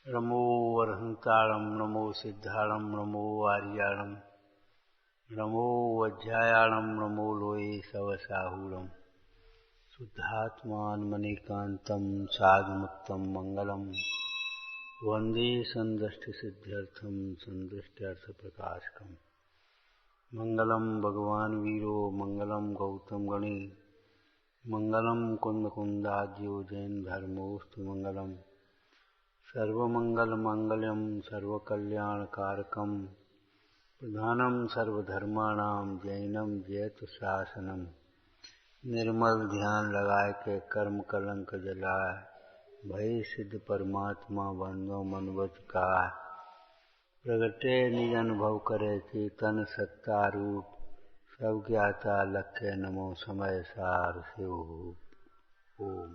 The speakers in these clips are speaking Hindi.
नमो अरहंताणं नमो सिद्धाणं नमो आर्याणं नमो वज्रायाणं नमो लोये सवसाहूणं शुद्धात्मानमनेकान्तं साधुमुक्तं मंगलम वंदे संदृष्टिसिद्ध्यर्थं संदृष्ट्यर्थप्रकाशकम् मंगलम भगवान वीरो मंगलम गौतम गणे मंगलम कुंदकुंदाद्यो जैन धर्मोस्तु मंगलम सर्वमंगल मांगल्यम सर्वकल्याणकारकम प्रधानम सर्वधर्माणां जैनम जयतु शासनम। निर्मल ध्यान लगाए के कर्म कलंक जलाए भय सिद्ध परमात्मा बंदो मनवत का प्रगटे निज अनुभव करे चेतन सत्ता रूप सब ज्ञाता लखे नमो समय सार शिव। ओम।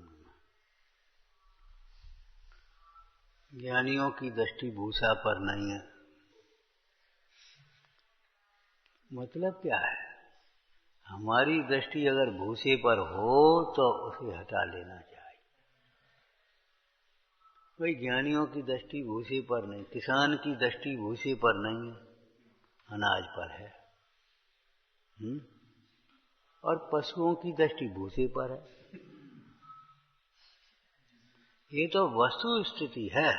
ज्ञानियों की दृष्टि भूषा पर नहीं है। मतलब क्या है? हमारी दृष्टि अगर भूसे पर हो तो उसे हटा लेना चाहिए। कोई ज्ञानियों की दृष्टि भूसे पर नहीं, किसान की दृष्टि भूसे पर नहीं है, अनाज पर है। और पशुओं की दृष्टि भूसे पर है। ये तो वस्तु स्थिति है।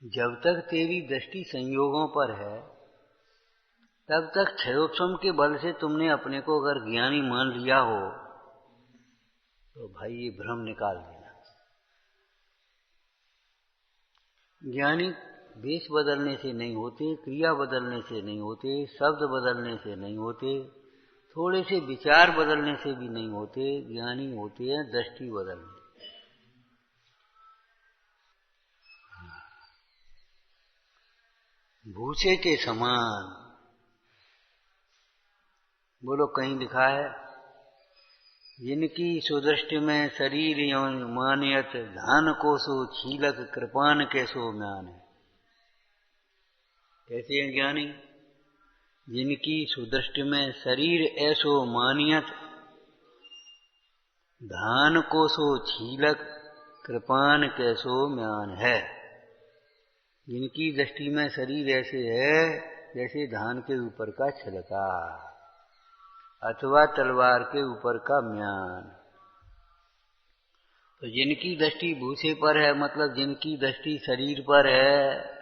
जब तक तेरी दृष्टि संयोगों पर है तब तक क्षयोत्सम के बल से तुमने अपने को अगर ज्ञानी मान लिया हो तो भाई ये भ्रम निकाल देना। ज्ञानी वेश बदलने से नहीं होते, क्रिया बदलने से नहीं होते, शब्द बदलने से नहीं होते, थोड़े से विचार बदलने से भी नहीं होते। ज्ञानी होते हैं दृष्टि बदलने। भूसे के समान। बोलो कहीं लिखा है जिनकी सुदृष्टि में शरीर मानियत धान को सो छीलक कृपान कैसो म्यान है। कैसे हैं ज्ञानी? जिनकी सुदृष्टि में शरीर ऐसो मानियत धान को सो छीलक कृपान कैसो म्यान है। जिनकी दृष्टि में शरीर ऐसे है जैसे धान के ऊपर का छिलका अथवा तलवार के ऊपर का म्यान। तो जिनकी दृष्टि भूसे पर है मतलब जिनकी दृष्टि शरीर पर है,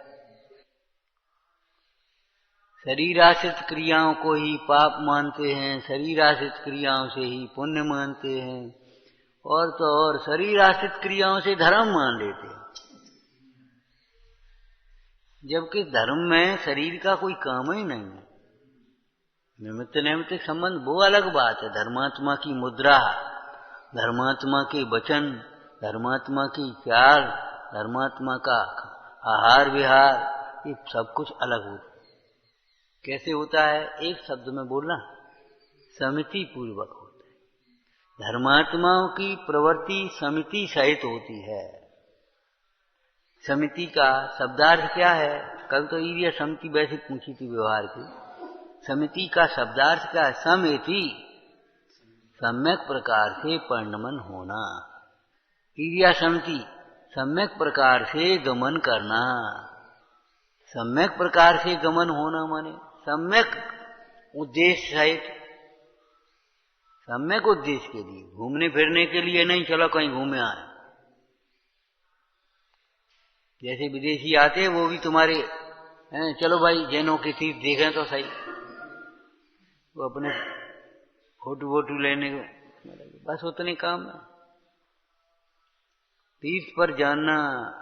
शरीर आश्रित क्रियाओं को ही पाप मानते हैं, शरीर आश्रित क्रियाओं से ही पुण्य मानते हैं, और तो और शरीर आश्रित क्रियाओं से धर्म मान लेते हैं। जबकि धर्म में शरीर का कोई काम ही नहीं है। निमित्त नैमित्तिक संबंध वो अलग बात है। धर्मात्मा की मुद्रा, धर्मात्मा के वचन, धर्मात्मा की चाल, धर्मात्मा का आहार विहार, ये सब कुछ अलग होता है। कैसे होता है? एक शब्द में बोलना, समिति पूर्वक होता है। धर्मात्माओं की प्रवृत्ति समिति सहित होती है। समिति का शब्दार्थ क्या है? कल तो ये समिति वैसे पूछी थी व्यवहार की। समिति का शब्दार्थ क्या है? समिति, सम्यक प्रकार से परिणमन होना। क्रिया समिति, सम्यक प्रकार से गमन करना। सम्यक प्रकार से गमन होना माने सम्यक उद्देश्य सहित, सम्यक उद्देश्य के लिए, घूमने फिरने के लिए नहीं चलो कहीं घूमे आए। जैसे विदेशी आते हैं वो भी तुम्हारे चलो भाई जैनों के तीर्थ देखें तो सही, वो अपने फोटो वोटू लेने बस उतने काम है। तीर्थ पर जाना,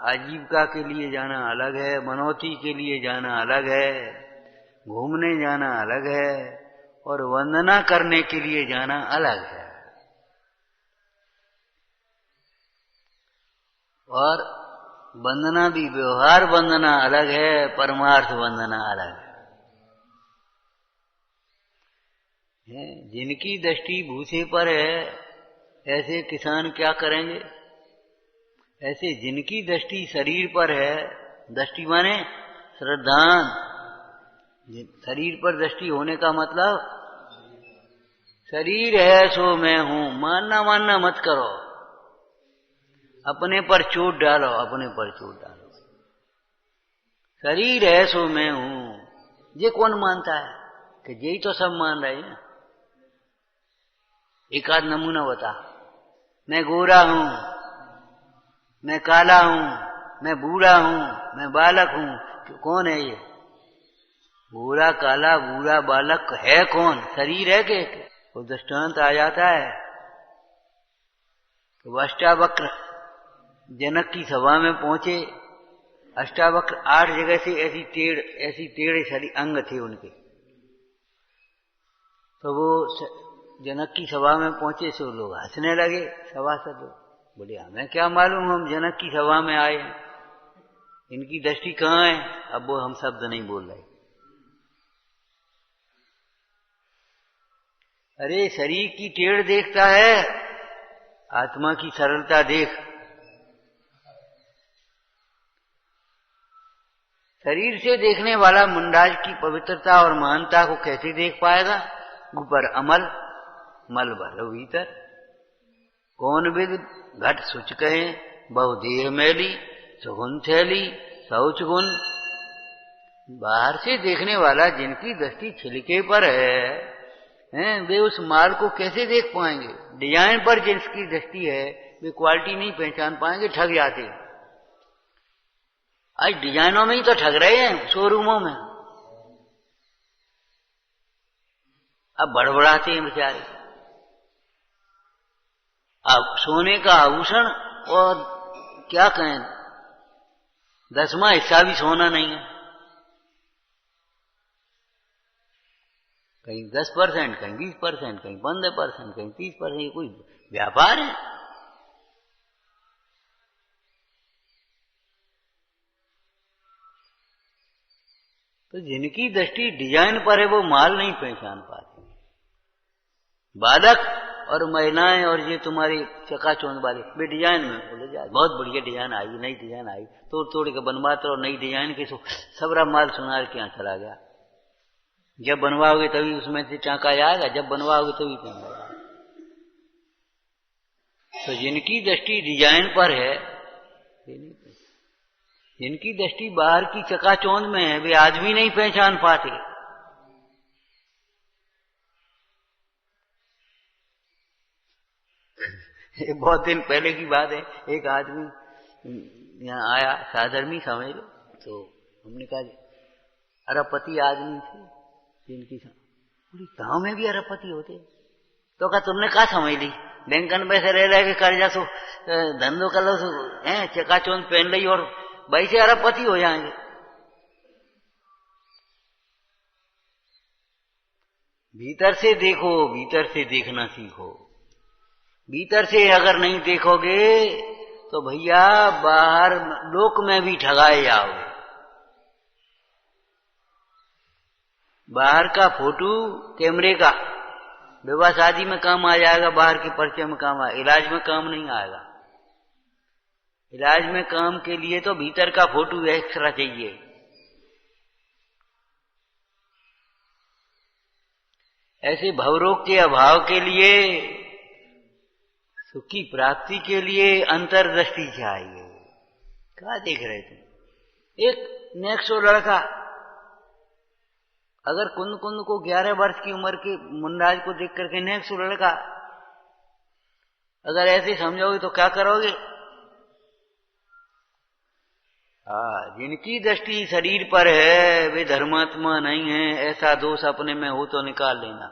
आजीविका के लिए जाना अलग है, मनौती के लिए जाना अलग है, घूमने जाना अलग है, और वंदना करने के लिए जाना अलग है। और वंदना भी व्यवहार वंदना अलग है, परमार्थ वंदना अलग है। जिनकी दृष्टि भूसे पर है ऐसे किसान क्या करेंगे? ऐसे जिनकी दृष्टि शरीर पर है, दृष्टि माने श्रद्धान, शरीर पर दृष्टि होने का मतलब शरीर है सो मैं हूं, मानना मत करो। अपने पर चोट डालो, अपने पर चोट डालो। शरीर है सो मैं हूं, ये कौन मानता है? कि यही तो सब मान रहे हैं। एक आध नमूना बता। मैं गोरा हूं, मैं काला हूं, मैं बूढ़ा हूं, मैं बालक हूं। कौन है ये? गोरा काला बूढ़ा बालक है कौन? शरीर है कि? वो दृष्टांत आ जाता है। तो अष्टावक्र जनक की सभा में पहुंचे। अष्टावक्र 8 जगह से ऐसी टेढ़े सारी अंग थे उनके। तो वो जनक की सभा में पहुंचे, सो लोग हंसने लगे, सभासद लोग। बोले हमें क्या मालूम, हम जनक की सभा में आए हैं, इनकी दृष्टि कहाँ है? अब वो हम शब्द नहीं बोल रहे। अरे शरीर की टेढ़ देखता है, आत्मा की सरलता देख। शरीर से देखने वाला मुंडाज की पवित्रता और महानता को कैसे देख पाएगा? ऊपर अमल, मल भरो भीतर। कौन विद घट सुच कहे, बहु देह मैली, सुगुन थैली, शौच गुण। बाहर से देखने वाला जिनकी दृष्टि छिलके पर है, वे उस माल को कैसे देख पाएंगे? डिजाइन पर जिनकी दृष्टि है, वे क्वालिटी नहीं पहचान पाएंगे, ठग जाते हैं। आज डिजाइनों में ही तो ठग रहे हैं, शोरूमों में। अब बड़बड़ाते हैं बेचारे। अब सोने का आभूषण और क्या कहें, 10वां हिस्सा भी सोना नहीं है। कहीं 10%, कहीं 20%, कहीं 15%, कहीं 30%। ये कोई व्यापार है? तो जिनकी दृष्टि डिजाइन पर है, वो माल नहीं पहचान पाते। बालक और महिलाएं और ये तुम्हारी चकाचौंध वाले, वे डिजाइन में बोले जाए, बहुत बढ़िया डिजाइन आई, नई डिजाइन आई, तोड़ तोड़ के बनवाते और नई डिजाइन के सबरा माल सुनार के यहाँ चला गया। जब बनवाओगे तभी उसमें से टाँका आएगा, जब बनवाओगे तभी टाँका आएगा। तो जिनकी दृष्टि डिजाइन पर है, जिनकी दृष्टि बाहर की चकाचौंध में है, वे आदमी नहीं पहचान पाते। बहुत दिन पहले की बात है, एक आदमी यहाँ आया, साधर्मी समझ लो। तो हमने कहा अरबपति आदमी थे जिनकी गांव में भी अरबपति होते। तो कहा तुमने कहा समझ ली, बैंकन में से रह के कर्जा सो धंधो कर लो, चकाचौंध पहन ली और भाई से अरबपति हो जाएंगे। भीतर से देखो, भीतर से देखना सीखो। भीतर से अगर नहीं देखोगे तो भैया बाहर लोक में भी ठगाए जाओगे। बाहर का फोटो कैमरे का विवाह शादी में काम आ जाएगा, बाहर के परिचय में काम आएगा, इलाज में काम नहीं आएगा। इलाज में काम के लिए तो भीतर का फोटो एक्स्ट्रा चाहिए। ऐसे भवरोग के अभाव के लिए, सुख की प्राप्ति के लिए अंतर्दृष्टि चाहिए। क्या देख रहे थे? एक नेक्सो लड़का अगर कुंद कुंद को 11 वर्ष की उम्र के मुंडाज को देख करके, नेक्सो लड़का अगर ऐसे समझोगे तो क्या करोगे? जिनकी दृष्टि शरीर पर है, वे धर्मात्मा नहीं है। ऐसा दोष अपने में हो तो निकाल लेना।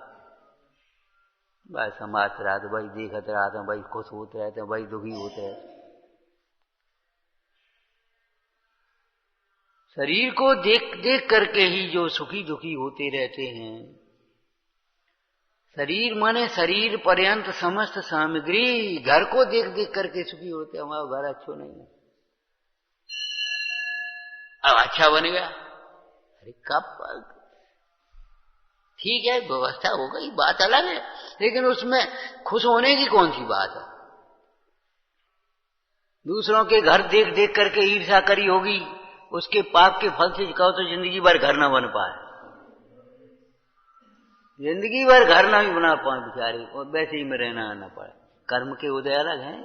भाई समाज रहा तो भाई देखते रहते हैं, भाई खुश होते रहते हैं, भाई दुखी होते हैं। शरीर को देख देख करके ही जो सुखी दुखी होते रहते हैं। शरीर माने शरीर पर्यंत समस्त सामग्री, घर को देख देख करके सुखी होते। हमारा घर अच्छा नहीं है, अब अच्छा बन गया। अरे कब? ठीक है, व्यवस्था हो गई, बात अलग है, लेकिन उसमें खुश होने की कौन सी बात है? दूसरों के घर देख देख करके ईर्ष्या करी होगी, उसके पाप के फल से कहो तो जिंदगी भर घर ना बन पाए, जिंदगी भर घर ना भी बना पाए बेचारे, और वैसे ही में रहना आना पड़े। कर्म के उदय अलग हैं।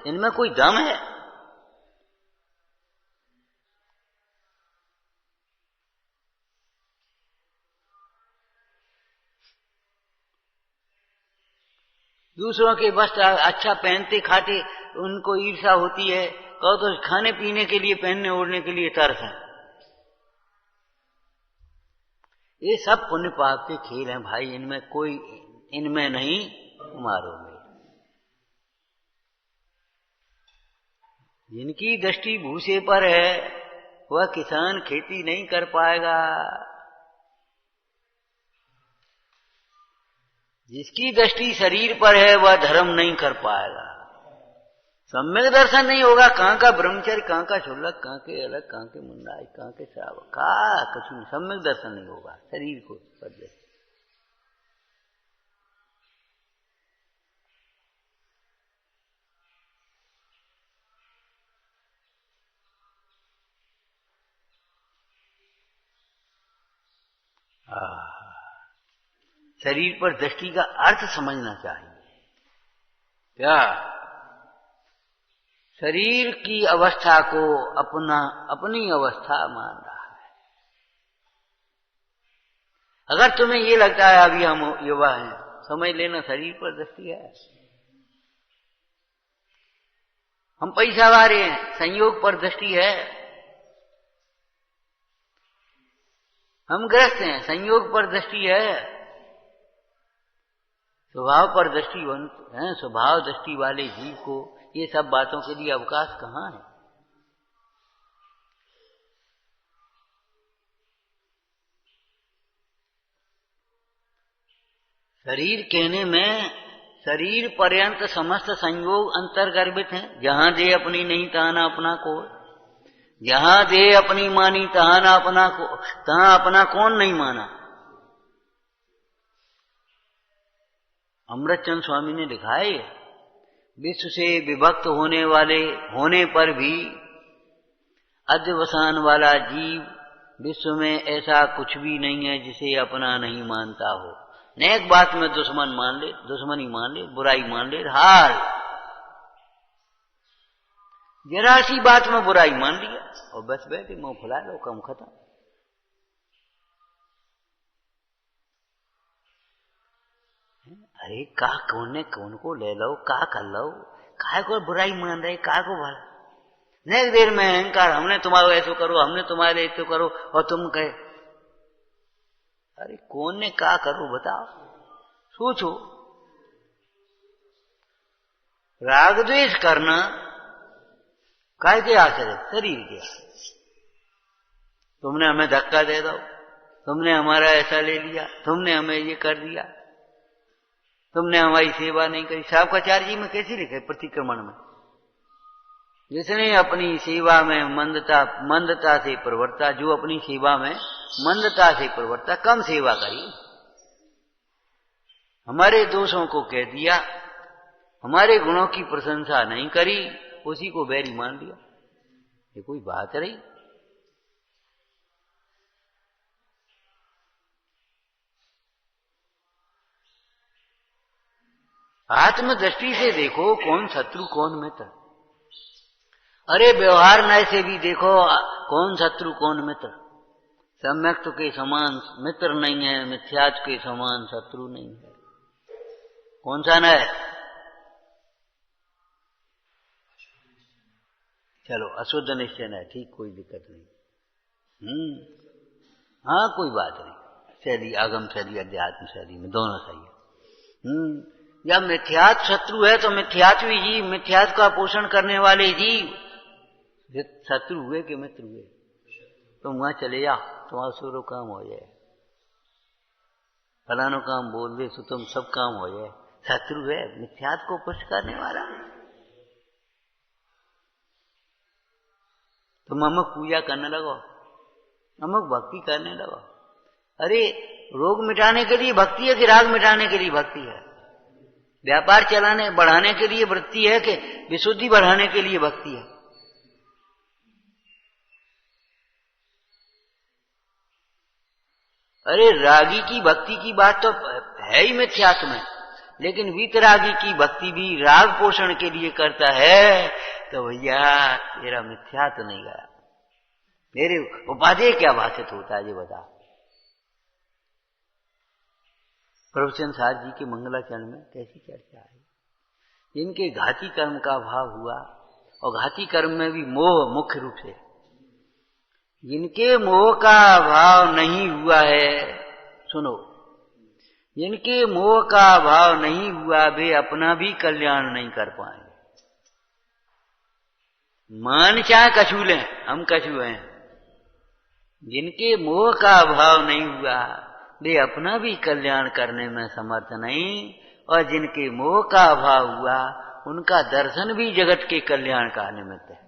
इनमें कोई दम है? दूसरों के वस्त्र अच्छा पहनते खाते उनको ईर्ष्या होती है, कहो तो खाने पीने के लिए, पहनने ओढ़ने के लिए तरस है। ये सब पुण्य पाप के खेल हैं भाई, इनमें नहीं मारोगे। जिनकी दृष्टि भूसे पर है वह किसान खेती नहीं कर पाएगा। जिसकी दृष्टि शरीर पर है वह धर्म नहीं कर पाएगा। सम्यक दर्शन नहीं होगा। कहाँ का ब्रह्मचर्य, कहाँ का शुल्लक, कहाँ के अलग, कहाँ के मुंडाई, कहाँ के श्रावक, कुछ नहीं। सम्यक दर्शन नहीं होगा शरीर को बदले। शरीर पर दृष्टि का अर्थ समझना चाहिए। क्या शरीर की अवस्था को अपनी अवस्था मान रहा है। अगर तुम्हें ये लगता है अभी हम युवा हैं, समझ लेना शरीर पर दृष्टि है। हम पैसा वाले हैं, संयोग पर दृष्टि है। हम ग्रस्त हैं, संयोग पर दृष्टि है। स्वभाव पर दृष्टिवंत हैं, स्वभाव दृष्टि वाले जीव को ये सब बातों के लिए अवकाश कहाँ है? शरीर कहने में शरीर पर्यंत समस्त संयोग अंतर्गर्भित हैं। जहां दे अपनी नहीं तहां ना अपना को, जहां दे अपनी मानी तहां ना अपना को, तहां अपना कौन नहीं माना। अमृतचंद स्वामी ने लिखा है, विश्व से विभक्त होने पर भी अध्यवसान वाला जीव विश्व में ऐसा कुछ भी नहीं है जिसे अपना नहीं मानता हो। नेक बात में दुश्मनी मान ले, बुराई मान ले, हाल जरा सी बात में बुराई मान लिया और बस बैठे मुंह फुला लो, कम खत्म। अरे कौन को ले लो, कर लो, काय को बुराई मान रहे, काय को भला। नेक देर में अहंकार, हमने तुम्हारे ऐसो करो, हमने तुम्हारे ऐसो करो, और तुम कहे अरे कौन ने का करो बताओ, सोचो। राग द्वेष करना काय के आश्रय, शरीर के। तुमने हमें धक्का दे दो, तुमने हमारा ऐसा ले लिया, तुमने हमें ये कर दिया, तुमने हमारी सेवा नहीं करी। शावकाचार्य जी में कैसे लिखे प्रतिक्रमण में, जिसने अपनी सेवा में मंदता से प्रवृत्ता, जो अपनी सेवा में मंदता से प्रवृत्ता, कम सेवा करी, हमारे दोषों को कह दिया, हमारे गुणों की प्रशंसा नहीं करी, उसी को बैरी मान लिया। ये कोई बात रही? आत्मदृष्टि से देखो कौन शत्रु कौन मित्र। अरे व्यवहार नय से भी देखो कौन शत्रु कौन मित्र। सम्यक्त्व के समान मित्र नहीं है, मिथ्यात्व के समान शत्रु नहीं है। कौन सा नय? चलो अशुद्ध निश्चय है, ठीक, कोई दिक्कत नहीं। हाँ कोई बात नहीं, शैली आगम शैली अध्यात्म शैली में दोनों सही है। जब मिथ्यात्व शत्रु है तो मिथ्यात्वी जीव, मिथ्यात्व का पोषण करने वाले जीव शत्रु हुए कि मित्र हुए, तुम वहां चले जाओ, तुम्हारा सूरो काम हो जाए, फलानो काम बोल दे तो तुम सब काम हो जाए। शत्रु है मिथ्यात्व को पुष्ट करने वाला। तुम अमुक पूजा करने लगो, अमुक भक्ति करने लगो। अरे रोग मिटाने के लिए भक्ति है कि राग मिटाने के लिए भक्ति है? व्यापार बढ़ाने के लिए वृत्ति है कि विशुद्धि बढ़ाने के लिए भक्ति है? अरे रागी की भक्ति की बात तो है ही मिथ्यात्व में, लेकिन वीतरागी की भक्ति भी राग पोषण के लिए करता है, तो भैया तेरा मिथ्या तो नहीं गया, मेरे उपादेय क्या भाषित होता है ये बता। प्रभुचंद साहब जी के मंगलाचरण में कैसी चर्चा है। जिनके घाती कर्म का भाव हुआ, और घाती कर्म में भी मोह मुख्य रूप से, जिनके मोह का भाव नहीं हुआ है, सुनो, जिनके मोह का भाव नहीं हुआ वे अपना भी कल्याण नहीं कर पाए। मान चाहे कछू लें, हम कछू हैं, जिनके मोह का भाव नहीं हुआ वे अपना भी कल्याण करने में समर्थ नहीं, और जिनके मोह का भाव हुआ उनका दर्शन भी जगत के कल्याण का निमित्त है।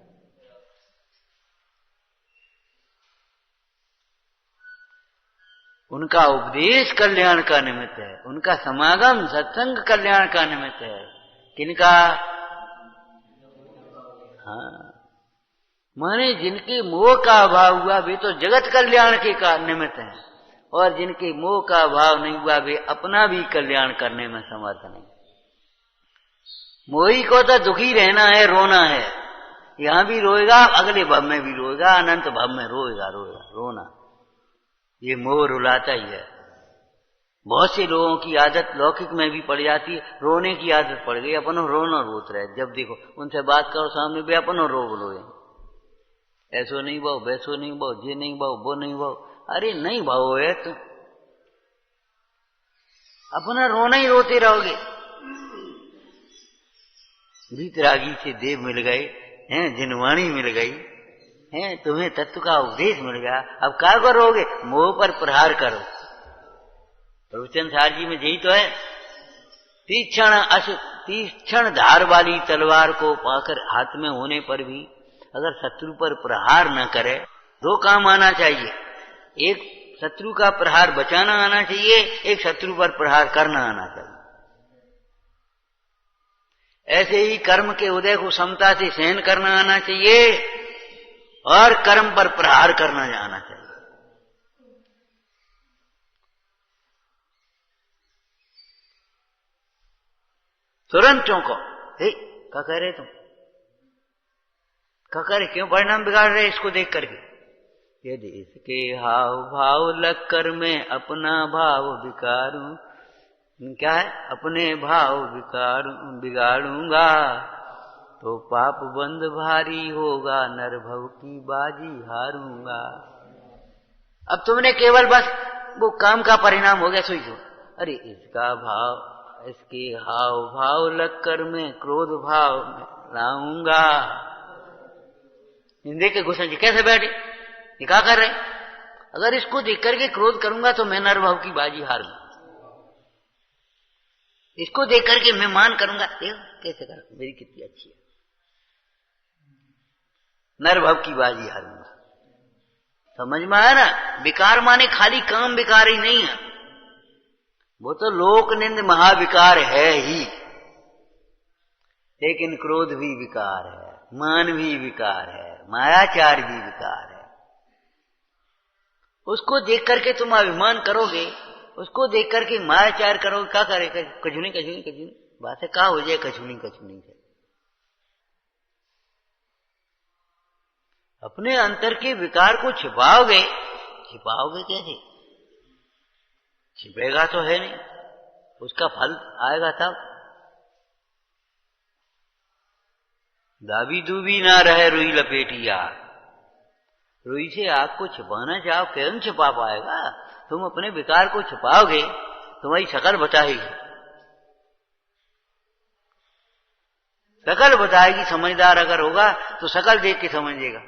उनका उपदेश कल्याण का निमित्त है, उनका समागम सत्संग कल्याण का निमित्त है। किनका? हाँ, माने जिनके मोह का अभाव हुआ वे तो जगत कल्याण के निमित्त हैं, और जिनके मोह का अभाव नहीं हुआ वे अपना भी कल्याण करने में समर्थ नहीं। मोही को तो दुखी रहना है, रोना है, यहां भी रोएगा, अगले भव में भी रोएगा, अनंत भव में रोएगा, रोना। ये मोह रुलाता ही है। बहुत से लोगों की आदत लौकिक में भी पड़ जाती है, रोने की आदत पड़ गई, अपन रोना रोत रहे। जब देखो उनसे बात करो सामने, वे अपन रो बोलोगे, ऐसो नहीं भाव, वैसो नहीं भाव, ये नहीं भाव, वो नहीं भाव। अरे नहीं भाव है तो अपना रोना ही रोते रहोगे। वीतरागी से देव मिल गए हैं, जिनवाणी मिल गई हैं, तुम्हें तत्व का उपदेश मिल गया, अब क्या करोगे? मोह पर प्रहार करो। प्रभुचंद साहब जी में यही तो है। तीक्ष्ण धार वाली तलवार को पाकर हाथ में होने पर भी अगर शत्रु पर प्रहार न करे, दो काम आना चाहिए। एक शत्रु का प्रहार बचाना आना चाहिए, एक शत्रु पर प्रहार करना आना चाहिए। ऐसे ही कर्म के उदय को समता से सहन करना आना चाहिए, और कर्म पर प्रहार करना आना चाहिए। तुरंत चौंको, क्या कह रहे तुम, क्या कह रहे, क्यों परिणाम बिगाड़ रहे इसको देख करके? यदि इसके हाव भाव लग कर मैं अपना भाव बिगाड़ूं, क्या है, अपने भाव बिगाड़ूंगा तो पाप बंद भारी होगा, नरभव की बाजी हारूंगा। अब तुमने केवल बस वो काम का परिणाम हो गया, सोचो, अरे इसका भाव, इसके हाव भाव लग कर मैं क्रोध भाव लाऊंगा। देख के गुस्सा जी कैसे बैठे, ये क्या कर रहे? अगर इसको देख करके क्रोध करूंगा तो मैं नरभव की बाजी हारूंगा। इसको देख करके मैं मान करूंगा, देखो कैसे कर, मेरी कितनी अच्छी है, नरभव की बाजी हारूंगा। समझ में आया ना? विकार माने खाली काम विकार ही नहीं है, वो तो लोक निंद महाविकार है ही, लेकिन क्रोध भी विकार है, मान भी विकार है, मायाचार भी विकार है। उसको देख करके तुम अभिमान करोगे, उसको देख करके मायाचार करोगे, क्या करेगा? कछुनी कछुनी कछुनी बात है, क्या हो जाए कछुनी कछुनी से? अपने अंतर के विकार को छिपाओगे, छिपाओगे कैसे? छिपेगा तो है नहीं, उसका फल आएगा तब। दाबी दूबी ना रहे रुई लपेटिया, रुई से आग को छिपाना चाहो, कैसे छिपा पाएगा? तुम अपने विकार को छिपाओगे, तुम्हारी शकल बताएगी, शकल बताएगी। समझदार अगर होगा तो शकल देख के समझेगा,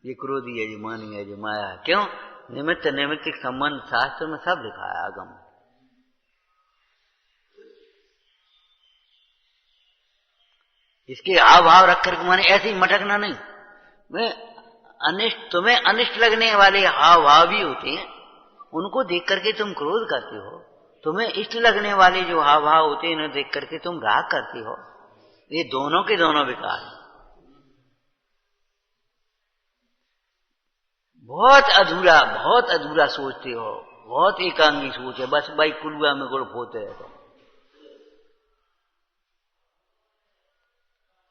ये क्रोधी है, ये मानी है, ये माया है। क्यों? निमित्त नैमित्तिक संबंध शास्त्र में सब लिखा है, आगम। इसके हाव भाव रख करके माने ऐसे ही मटकना नहीं। मैं अनिष्ट, तुम्हें अनिष्ट लगने वाले हाव भाव भी होते हैं, उनको देख करके तुम क्रोध करते हो। तुम्हें इष्ट लगने वाले जो हाव भाव होते हैं, उन्हें देख करके तुम राग करते हो। ये दोनों के दोनों विकार हैं। बहुत अधूरा सोचते हो, बहुत एकांगी सोच है, बस भाई कुलुआ में गुड़ फोते रहते।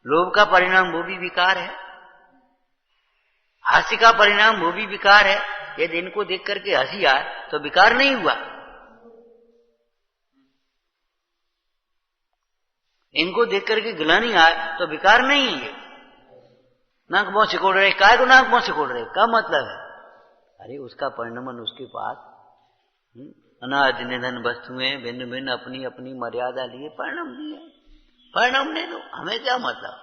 लोभ का परिणाम वो भी विकार है, हास्य का परिणाम वो भी विकार है। यदि इनको देख करके हंसी आए तो विकार नहीं हुआ, इनको देख करके गिलानी आए तो विकार नहीं है। नाक मुंह सिकोड़ रहे, काय को नाक मुंह सिकोड़ रहे, क्या मतलब है? अरे उसका परिणमन उसके पास अनाद निधन वस्तुएं भिन्न भिन्न अपनी अपनी मर्यादा लिए परिणाम दिए, परिणाम ले लो, हमें क्या मतलब।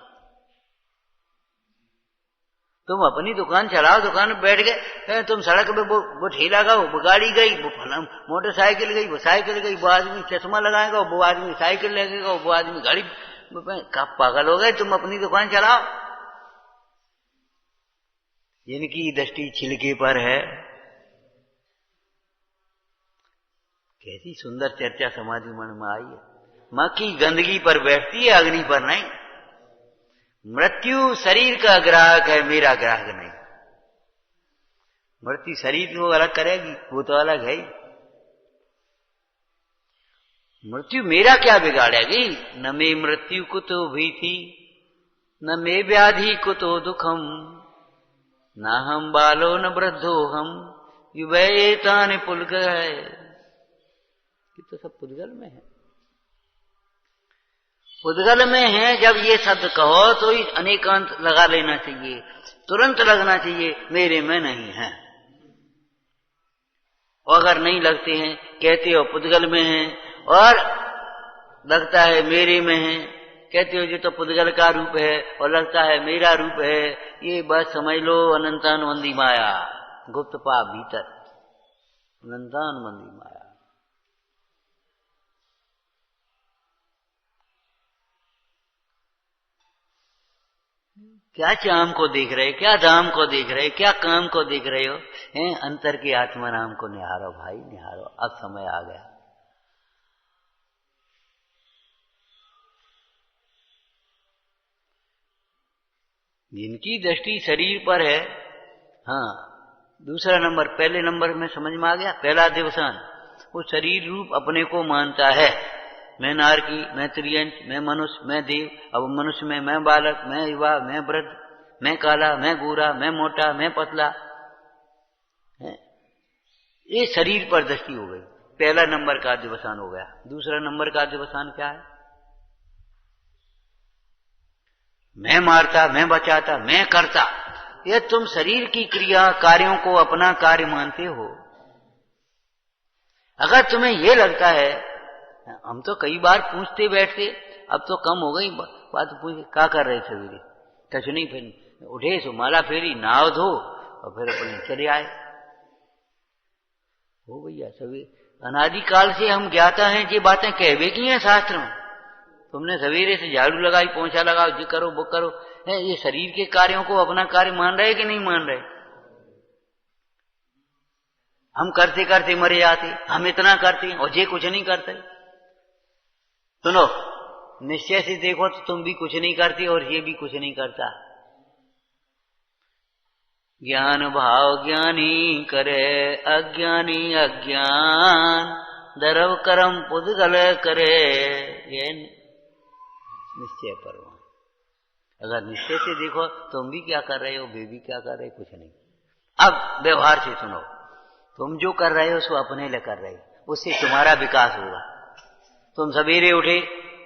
तुम अपनी दुकान चलाओ, दुकान में बैठ गए, तुम सड़क पे वो ठेला गया, वो गाड़ी गई, वो मोटरसाइकिल गई, वो साइकिल गई, वो आदमी चश्मा लगाएगा, वो आदमी साइकिल लगेगा, वो आदमी गाड़ी, कब पागल हो गए? तुम अपनी दुकान चलाओ। जिनकी दृष्टि छिलके पर है, कैसी सुंदर चर्चा समाधि मन में आई है। मक्खी गंदगी पर बैठती है, अग्नि पर नहीं। मृत्यु शरीर का ग्राहक है, मेरा ग्राहक नहीं। मृत्यु शरीर को अलग करेगी, वो तो अलग है ही। मृत्यु मेरा क्या बिगाड़ेगी? न मे मृत्यु कुतो भीति, न मे व्याधि कुतो दुखम, न हम बालो न वृद्धो हम, युवैतानि पुलक है। ये तो सब पुद्गल में है, पुद्गल में है। जब ये शब्द कहो तो अनेकांत लगा लेना चाहिए, तुरंत लगना चाहिए, मेरे में नहीं है। और अगर नहीं लगते हैं, कहते हो पुद्गल में है, और लगता है मेरे में है, कहते हो ये तो पुद्गल का रूप है और लगता है मेरा रूप है। ये बस समझ लो अनंतानुबंधी माया, गुप्त पाप भीतर, अनंतानुबंधी माया। क्या चाम को देख रहे, क्या दाम को देख रहे, क्या काम को देख रहे हो? हैं अंतर की आत्मा नाम को निहारो भाई, निहारो। अब समय आ गया। जिनकी दृष्टि शरीर पर है, हाँ, दूसरा नंबर, पहले नंबर में समझ में आ गया। पहला दिवसान, वो शरीर रूप अपने को मानता है। मैं नारकी, मैं त्रियंच, मैं मनुष्य, मैं देव। अब मनुष्य में मैं बालक, मैं युवा, मैं वृद्ध, मैं काला, मैं गोरा, मैं मोटा, मैं पतला। ये शरीर पर दृष्टि हो गई। पहला नंबर का दिवसान हो गया। दूसरा नंबर का दिवसान क्या है? मैं मारता, मैं बचाता, मैं करता। यह तुम शरीर की क्रिया कार्यों को अपना कार्य मानते हो। अगर तुम्हें यह लगता है, हम तो कई बार पूछते बैठते, अब तो कम हो गई बात, पूछे क्या कर रहे सवेरे? कुछ नहीं, फिर उठे सो माला फेरी, नाव धो और फिर अपने चले आए। हो भैया, सभी अनादिकाल से हम ज्ञाता हैं, ये बातें कहवे की हैं शास्त्र में। तुमने सवेरे से झाड़ू लगाई, पोंछा लगाओ, ये करो वो करो, है ये शरीर के कार्यों को अपना कार्य मान रहे कि नहीं मान रहे? हम करते करते मरे जाते, हम इतना करते और ये कुछ नहीं करते। सुनो, निश्चय से देखो तो तुम भी कुछ नहीं करती और ये भी कुछ नहीं करता। ज्ञान भाव ज्ञानी करे, अज्ञानी अज्ञान, दरव करम पुद्गल करे। ये निश्चय परवान। अगर निश्चय से देखो तुम भी क्या कर रहे हो, वे भी क्या कर रहे, कुछ नहीं। अब व्यवहार से सुनो, तुम जो कर रहे हो सो अपने लिए कर रहे हो, उससे तुम्हारा विकास होगा। तुम सवेरे उठे,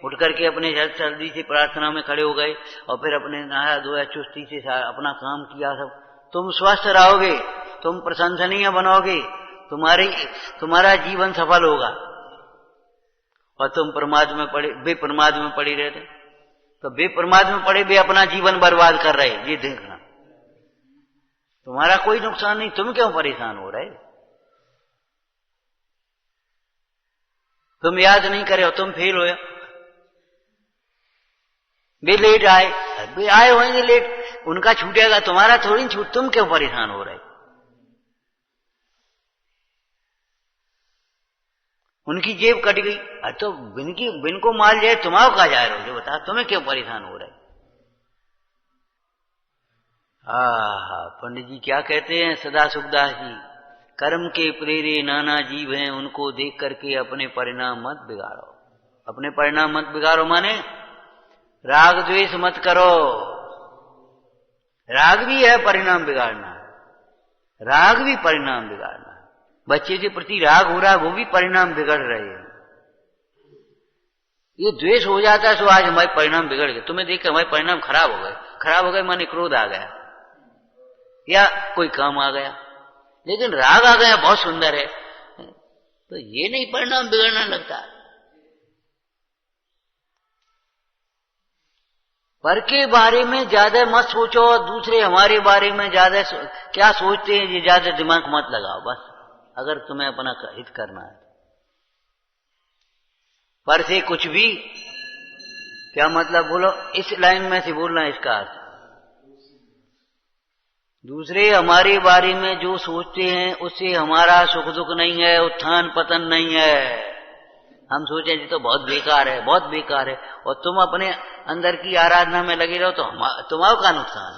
उठ करके अपने जल्दी से प्रार्थना में खड़े हो गए और फिर अपने नहाया धोया, चुस्ती से अपना काम किया, सब तुम स्वस्थ रहोगे, तुम प्रशंसनीय बनोगे, तुम्हारा जीवन सफल होगा। और तुम प्रमाद में पड़े, बेप्रमाद में पड़ी रहते, तो बेप्रमाद में पड़े वे अपना जीवन बर्बाद कर रहे, ये देखना। तुम्हारा कोई नुकसान नहीं, तुम क्यों परेशान हो रहे? तुम याद नहीं करे हो, तुम फेल हो, वे लेट आए, वे आए होंगे लेट, उनका छूटेगा, तुम्हारा थोड़ी छूट, तुम क्यों परेशान हो रहे? उनकी जेब कट गई, तो बिन को माल जाए, तुम्हारा कहा जा रहे हो, बता तुम्हें क्यों परेशान हो रहे? पंडित जी क्या कहते हैं, सदा सुखदास जी, कर्म के प्रेरे नाना जीव हैं, उनको देख करके अपने परिणाम मत बिगाड़ो। अपने परिणाम मत बिगाड़ो माने राग द्वेष मत करो। राग भी है परिणाम बिगाड़ना, राग भी परिणाम बिगाड़ना। बच्चे के प्रति राग हो रहा, वो भी परिणाम बिगड़ रहे हैं। ये द्वेष हो जाता है तो आज हमारे परिणाम बिगड़ गए, तुम्हें देख के हमारे परिणाम खराब हो गए। खराब हो गए माने क्रोध आ गया या कोई काम आ गया, लेकिन राग आ गया बहुत सुंदर है, तो ये नहीं परिणाम बिगड़ना लगता। पर के बारे में ज्यादा मत सोचो और दूसरे हमारे बारे में ज्यादा क्या सोचते हैं ये ज्यादा दिमाग मत लगाओ बस, अगर तुम्हें अपना हित करना है। पर से कुछ भी क्या मतलब बोलो, इस लाइन में से बोलना है इसका अर्थ। दूसरे हमारे बारे में जो सोचते हैं उससे हमारा सुख दुख नहीं है, उत्थान पतन नहीं है। हम सोचें जी तो बहुत बेकार है, बहुत बेकार है, और तुम अपने अंदर की आराधना में लगे रहो तो तुम्हारा का नुकसान।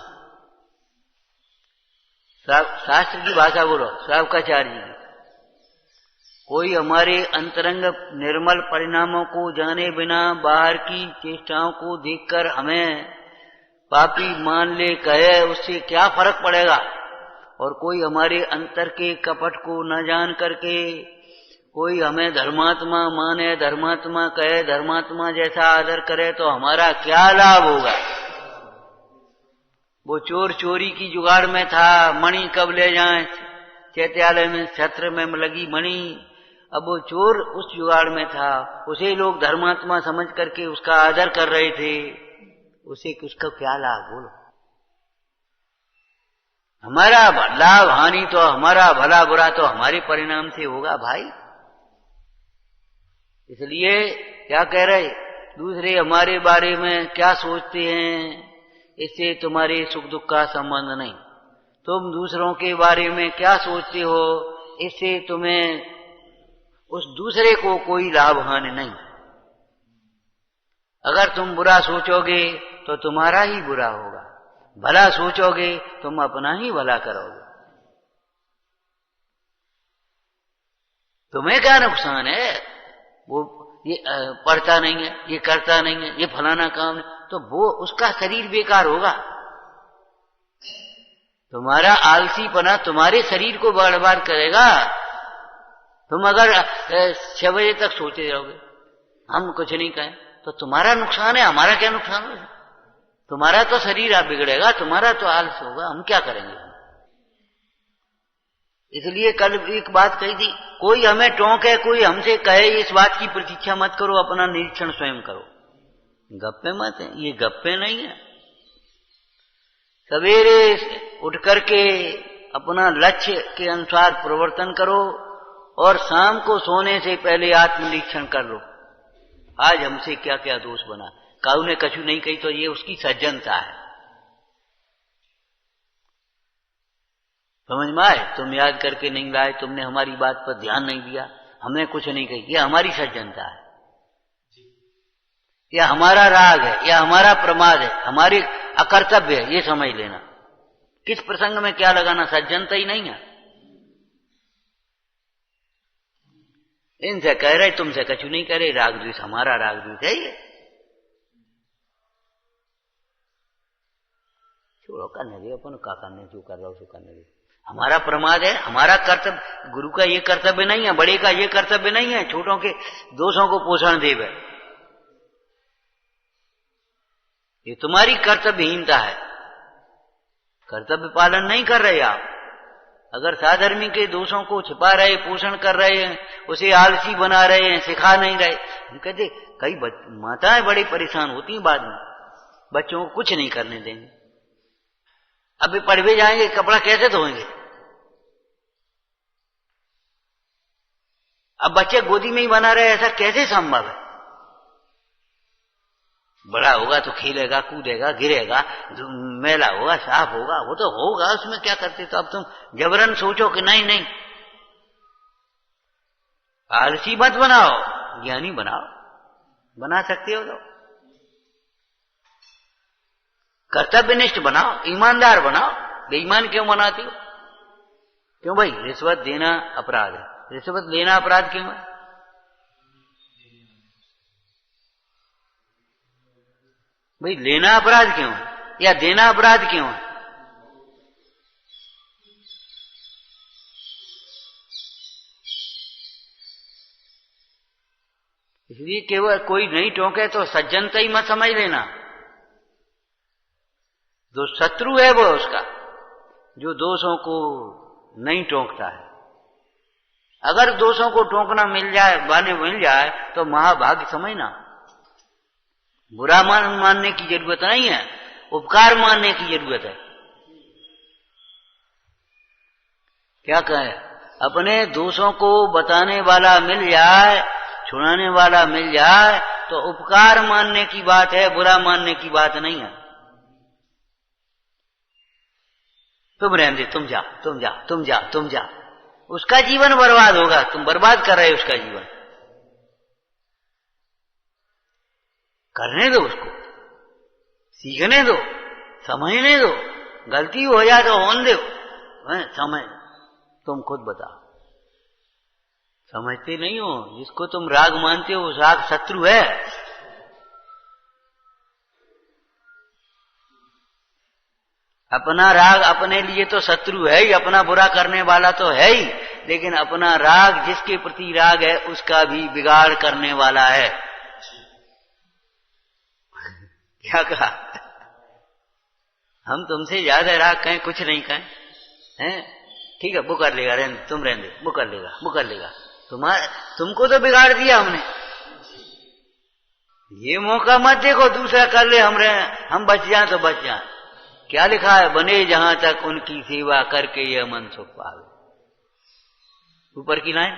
शास्त्र की भाषा बोलो, श्रावकाचार्य जी, कोई हमारे अंतरंग निर्मल परिणामों को जाने बिना बाहर की चेष्टाओं को देखकर हमें पापी मान ले कहे, उससे क्या फर्क पड़ेगा। और कोई हमारे अंतर के कपट को न जान करके कोई हमें धर्मात्मा माने, धर्मात्मा कहे, धर्मात्मा जैसा आदर करे तो हमारा क्या लाभ होगा। वो चोर चोरी की जुगाड़ में था, मणि कब ले जाएं, चैत्यालय में छत्र में लगी मणि, अब वो चोर उस जुगाड़ में था, उसे लोग धर्मात्मा समझ करके उसका आदर कर रहे थे, उसे उसका क्या लाभ बोलो। हमारा लाभ हानि तो हमारा भला बुरा तो हमारे परिणाम से होगा भाई। इसलिए क्या कह रहे, दूसरे हमारे बारे में क्या सोचते हैं इससे तुम्हारे सुख दुख का संबंध नहीं। तुम दूसरों के बारे में क्या सोचते हो इससे तुम्हें उस दूसरे को कोई लाभ हानि नहीं। अगर तुम बुरा सोचोगे तो तुम्हारा ही बुरा होगा, भला सोचोगे तुम अपना ही भला करोगे। तुम्हें क्या नुकसान है, वो ये पढ़ता नहीं है, ये करता नहीं है, ये फलाना काम है, तो वो उसका शरीर बेकार होगा। तुम्हारा आलसीपना तुम्हारे शरीर को बर्बाद करेगा। तुम अगर 6 बजे तक सोते रहोगे हम कुछ नहीं कहें तो तुम्हारा नुकसान है, हमारा क्या नुकसान होगा। तुम्हारा तो शरीर आप बिगड़ेगा, तुम्हारा तो आलस होगा, हम क्या करेंगे। इसलिए कल एक बात कही थी, कोई हमें टोके, कोई हमसे कहे, इस बात की प्रतीक्षा मत करो, अपना निरीक्षण स्वयं करो। गप्पे मत है, ये गप्पे नहीं है। सवेरे उठ करके अपना लक्ष्य के अनुसार प्रवर्तन करो और शाम को सोने से पहले आत्मनिरीक्षण कर लो, आज हमसे क्या क्या दोष बना। काऊ ने कछु नहीं कही तो ये उसकी सज्जनता है। समझ में आए, तुम याद करके नहीं लाए, तुमने हमारी बात पर ध्यान नहीं दिया, हमने कुछ नहीं कही, यह हमारी सज्जनता है, यह हमारा राग है, यह हमारा प्रमाद है, हमारी अकर्तव्य है, ये समझ लेना। किस प्रसंग में क्या लगाना, सज्जनता ही नहीं है। इनसे कह रहे तुमसे कछु नहीं कह रहे, राग द्वेष हमारा राग द्वेष है ये। छोड़ो, करने दे अपन, का करने जो कर रहा हो सो करने दे। हमारा प्रमाद है, हमारा कर्तव्य, गुरु का ये कर्तव्य नहीं है, बड़े का ये कर्तव्य नहीं है छोटों के दोषों को पोषण देवे। ये तुम्हारी कर्तव्यहीनता है, कर्तव्य पालन नहीं कर रहे आप। अगर साधर्मी के दोषों को छिपा रहे, पोषण कर रहे हैं, उसे आलसी बना रहे हैं, सिखा नहीं रहे। हम कहते कई माताएं बड़ी परेशान होती हैं बाद में, बच्चों को कुछ नहीं करने देंगे। अभी पढ़वे जाएंगे, कपड़ा कैसे धोएंगे। अब बच्चे गोदी में ही बना रहे, ऐसा कैसे संभव है। बड़ा होगा तो खेलेगा, कूदेगा, गिरेगा, मैला होगा, साफ होगा, वो तो होगा, उसमें क्या करते। तो अब तुम जबरन सोचो कि नहीं नहीं, आलसी मत बनाओ, ज्ञानी बनाओ, बना सकते हो तो। कर्तव्यनिष्ठ बनाओ, ईमानदार बनाओ, बेईमान क्यों बनाती हो। क्यों भाई? रिश्वत देना अपराध है। रिश्वत लेना अपराध क्यों है? भाई लेना अपराध क्यों है या देना अपराध क्यों है? इसलिए केवल कोई नहीं टोके तो सज्जनता ही मत समझ लेना। जो शत्रु है वो उसका, जो दोषों को नहीं टोकता है। अगर दोषों को टोकना मिल जाए तो महाभाग्य समझना। बुरा मानने की जरूरत नहीं है, उपकार मानने की जरूरत है। क्या कहे? अपने दोषों को बताने वाला मिल जाए, छुड़ाने वाला मिल जाए तो उपकार मानने की बात है, बुरा मानने की बात नहीं है। तुम रहने दे, तुम जा, तुम जा, तुम जा, तुम जा, उसका जीवन बर्बाद होगा। तुम बर्बाद कर रहे हो उसका जीवन। करने दो उसको, सीखने दो, समझने दो। गलती हो जाए तो होने दो, समझ। तुम खुद बताओ, समझते नहीं हो? जिसको तुम राग मानते हो उस राग शत्रु है। अपना राग अपने लिए तो शत्रु है ही, अपना बुरा करने वाला तो है ही, लेकिन अपना राग, जिसके प्रति राग है, उसका भी बिगाड़ करने वाला है। क्या कहा? हम तुमसे ज्यादा राग कहें, कुछ नहीं कहें, हैं? ठीक है, वो कर लेगा, रहने तुम रहने दे, वो कर लेगा, वो कर लेगा। तुमको तो बिगाड़ दिया हमने। ये मौका मत देखो दूसरा कर ले, हम बच जाए तो बच जाए। क्या लिखा है? बने जहां तक उनकी सेवा करके यह मन सुख पावे। ऊपर की लाइन,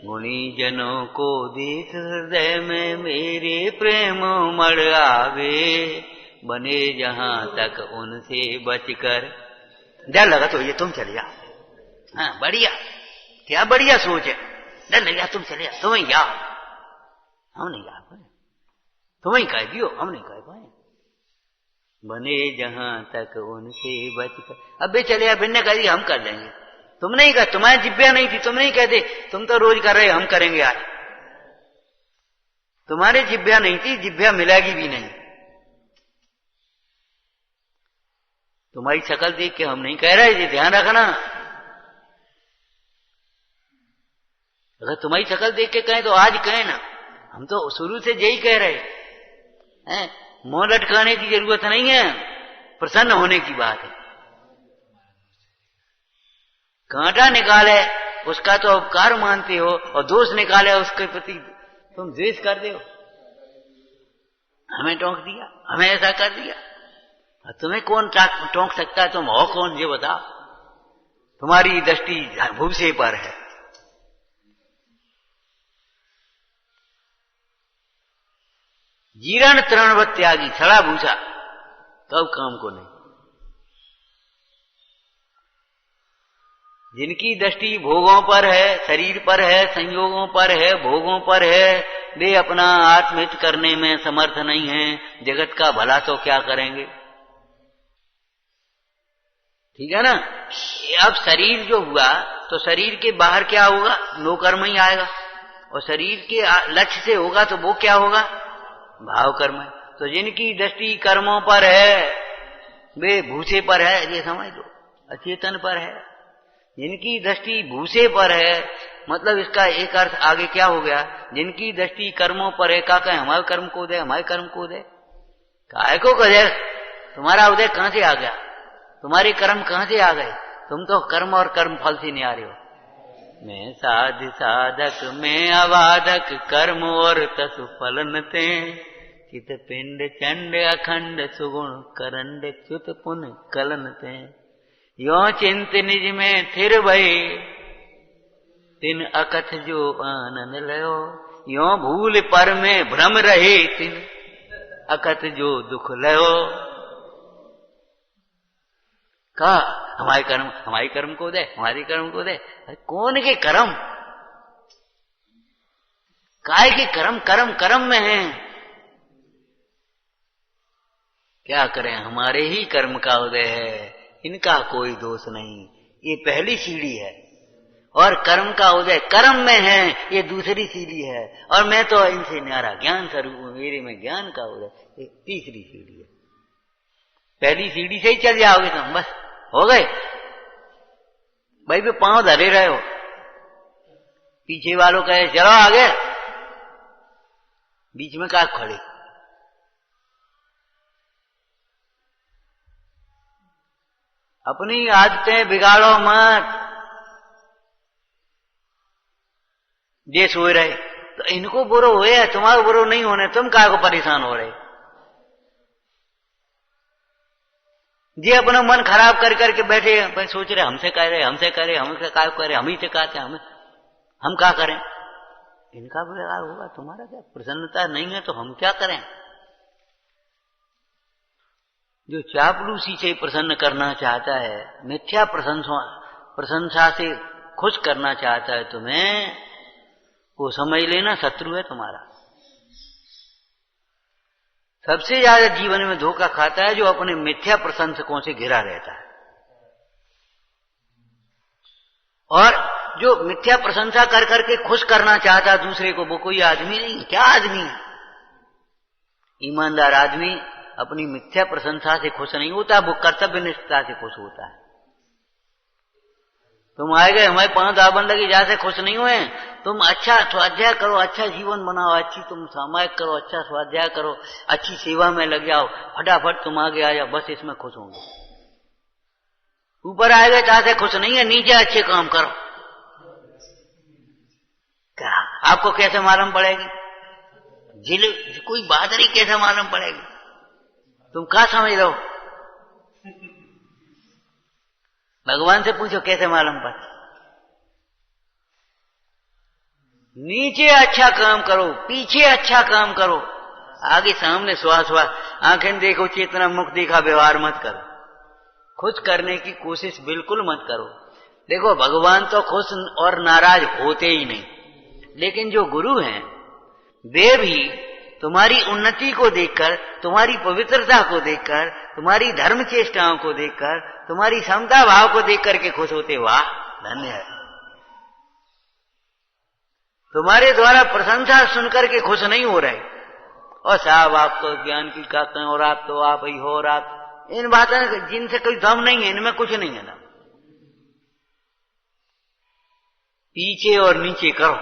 गुणी जनों को देख हृदय में मेरे प्रेम मड़ आवे, बने जहां तक उनसे बचकर। डर लगा तो ये तुम चले जा। हाँ बढ़िया, क्या बढ़िया सोच है। डर लग गया तुम चले जा, तुम ही जाओ, हम नहीं जा पाए, तुम ही कह दियो, हम नहीं कह पाए। बने जहां तक उनसे बचकर। अब भी चले, अब ने कह दिया हम कर लेंगे। तुम नहीं कह, तुम्हारी जिब्बिया नहीं थी, तुम नहीं कहते। तुम तो रोज कर रहे, हम करेंगे आज। तुम्हारी जिब्बिया नहीं थी, जिब्बिया मिलेगी भी नहीं। तुम्हारी शक्ल देख के हम नहीं कह रहे, ये ध्यान रखना। अगर तुम्हारी शक्ल देख के कहें तो आज कहें ना, हम तो शुरू से यही कह रहे हैं। मुंह लटकाने की जरूरत नहीं है, प्रसन्न होने की बात है। कांटा निकाले उसका तो उपकार मानते हो, और दोष निकाले उसके प्रति तुम द्वेष करते हो। हमें टोंक दिया, हमें ऐसा कर दिया। तुम्हें कौन टोंक सकता है? तुम हो कौन ये बताओ? तुम्हारी दृष्टि भूसे पर है। जीर्ण तृणवत त्यागी, छड़ा भूसा कब काम को नहीं। जिनकी दृष्टि भोगों पर है, शरीर पर है, संयोगों पर है, भोगों पर है, वे अपना आत्महित करने में समर्थ नहीं है। जगत का भला तो क्या करेंगे? ठीक है ना? अब शरीर जो हुआ तो शरीर के बाहर क्या होगा? नो कर्म ही आएगा। और शरीर के लक्ष्य से होगा तो वो क्या होगा? भाव कर्म है। तो जिनकी दृष्टि कर्मों पर है वे भूसे पर है, ये समझ लो, अचेतन पर है। जिनकी दृष्टि भूसे पर है, मतलब इसका एक अर्थ आगे क्या हो गया? जिनकी दृष्टि कर्मों पर है, का कहे हमारे कर्म को दे, हमारे कर्म को दे। काहे को कहे? तुम्हारा उदय कहां से आ गया? तुम्हारे कर्म कहां से आ गए? तुम तो कर्म और कर्म फल से नहीं आ रहे हो। मैं साध साधक में अवाधक, कर्म और तसु फलन ते, चित पिंड चंड अखंड सुगुण करंड च्युत पुन कलन ते। यो चिंत निज में थिर भई, तिन अकथ जो आनंद लयो। यो भूल पर में भ्रम रहे, तिन अकथ जो दुख लयो। कहा हमारे कर्म को दे, हमारे कर्म को दे। कौन के कर्म? काय के कर्म? कर्म कर्म में है। क्या करें, हमारे ही कर्म का उदय है। इनका कोई दोष नहीं, ये पहली सीढ़ी है। और कर्म का उदय कर्म में है, ये दूसरी सीढ़ी है। और मैं तो इनसे न्यारा ज्ञान स्वरूप हूं, मेरे में ज्ञान का उदय, ये तीसरी सीढ़ी है। पहली सीढ़ी से ही चल जाओगे तुम, बस हो गए। भाई भी पांव धरे रहे हो, पीछे वालों कहे चलो आगे, बीच में का खड़े। अपनी आदतें बिगाड़ो मत। ये सोए रहे तो इनको बुरो हुए, तुम्हारा बुरो नहीं होने, तुम काहे को परेशान हो रहे। ये अपना मन खराब कर करके बैठे भाई, सोच रहे हमसे कह रहे, हमसे कह रहे, हमसे काय करे, हम ही से कहते, हम क्या करें। इनका बिगाड़ होगा, तुम्हारा क्या प्रसन्नता नहीं है तो हम क्या करें। जो चापलूसी से प्रसन्न करना चाहता है, मिथ्या प्रशंसा से खुश करना चाहता है तुम्हें, वो समझ लेना शत्रु है तुम्हारा। सबसे ज्यादा जीवन में धोखा खाता है जो अपने मिथ्या प्रशंसकों से घिरा रहता है। और जो मिथ्या प्रशंसा कर करके खुश करना चाहता है दूसरे को, वो कोई आदमी नहीं। क्या आदमी है? ईमानदार आदमी अपनी मिथ्या प्रशंसा से खुश नहीं होता, वो कर्तव्य निष्ठता से खुश होता है। तुम आए गए हमारे 5 दाबन लगे, जैसे खुश नहीं हुए। तुम अच्छा स्वाध्याय करो, अच्छा जीवन बनाओ, अच्छी तुम सामायिक करो, अच्छा स्वाध्याय करो, अच्छी सेवा में लग जाओ, फटाफट तुम आगे आ जाओ, बस इसमें खुश होंगे। ऊपर आए गए जैसे खुश नहीं है, नीचे अच्छे काम करो। क्या आपको कैसे मालूम पड़ेगी? कोई बहादुरी कैसे मालूम पड़ेगी? तुम क्या समझ रहे हो? भगवान से पूछो कैसे मालूम पड़े। नीचे अच्छा काम करो, पीछे अच्छा काम करो, आगे सामने श्वास आंखें देखो, चेतना मुख देखा, व्यवहार मत करो। खुश करने की कोशिश बिल्कुल मत करो। देखो भगवान तो खुश और नाराज होते ही नहीं, लेकिन जो गुरु हैं वे भी तुम्हारी उन्नति को देखकर, तुम्हारी पवित्रता को देखकर, तुम्हारी धर्म चेष्टाओं को देखकर, तुम्हारी समता भाव को देख करके खुश होते। वाह धन्य है। तुम्हारे द्वारा प्रशंसा सुनकर के खुश नहीं हो रहे। और साहब आप तो ज्ञान की कहते हैं, और आप तो आप ही हो, और आप इन बातों जिनसे कोई दम नहीं है, इनमें कुछ नहीं है ना। पीछे और नीचे करो,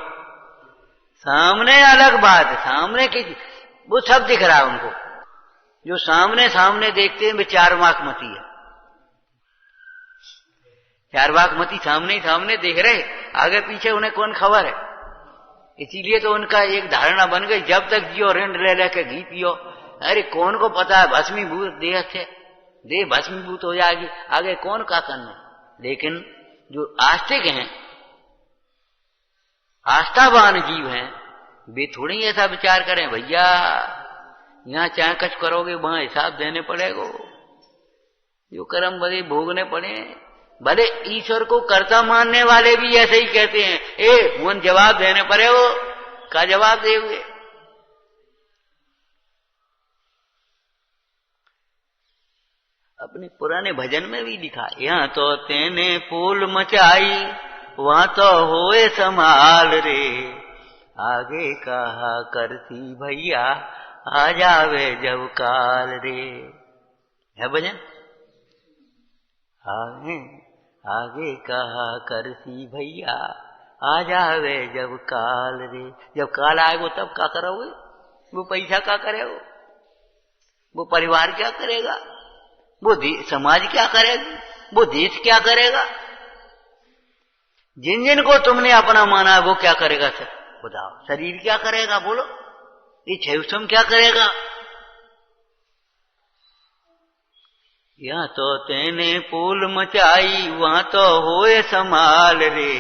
सामने अलग बात है। सामने की वो सब दिख रहा है उनको। जो सामने सामने देखते हैं वे चारवाकमती है। चारवाकमती सामने ही सामने देख रहे, आगे पीछे उन्हें कौन खबर है। इसीलिए तो उनका एक धारणा बन गई, जब तक जियो ऋण ले लेके घी पियो। अरे कौन को पता है भस्मीभूत देह से, देह भस्मीभूत हो जाएगी, आगे कौन का करना। लेकिन जो आस्तिक हैं, आस्थावान जीव हैं, वे थोड़ी ऐसा विचार करें भैया यहां चाहे कुछ करोगे वहां हिसाब देने पड़ेगा, जो कर्म बड़े भोगने पड़े। भले ईश्वर को कर्ता मानने वाले भी ऐसे ही कहते हैं, ए मुन जवाब देने पड़े, वो का जवाब देंगे। अपने पुराने भजन में भी लिखा, यहाँ तो तेने फूल मचाई वहां तो होए संभाल रे, आगे कहा करती भैया आ जावे जब काल रे। है भजन? आगे कहा करती भैया आ जावे जब काल रे। जब काल आएगा तब क्या करोगे? वो पैसा क्या करेगा, वो परिवार क्या करेगा, वो समाज क्या करेगा, वो देश क्या करेगा। जिन जिन को तुमने अपना माना वो क्या करेगा सर बताओ। शरीर क्या करेगा बोलो, ये क्षयसम क्या करेगा। यहाँ तो तेने फूल मचाई वहां तो होए संभाल रे,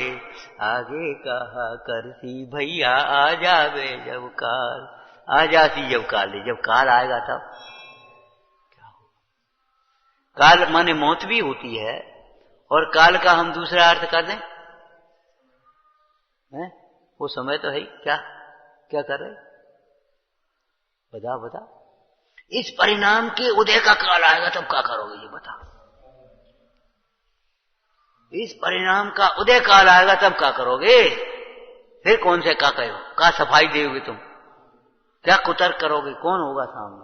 आगे कहा करती भैया आ जावे जब काल। आ जाती जब काल, जब काल आएगा तब क्या होगा। काल माने मौत भी होती है, और काल का हम दूसरा अर्थ कर दें है? वो समय तो है ही। क्या क्या कर रहे बता। इस परिणाम के उदय का काल आएगा तब क्या करोगे ये बता। इस परिणाम का उदय काल आएगा तब क्या करोगे? फिर कौन से क्या कहो, क्या सफाई दोगे तुम, क्या कुतर्क करोगे, कौन होगा सामने?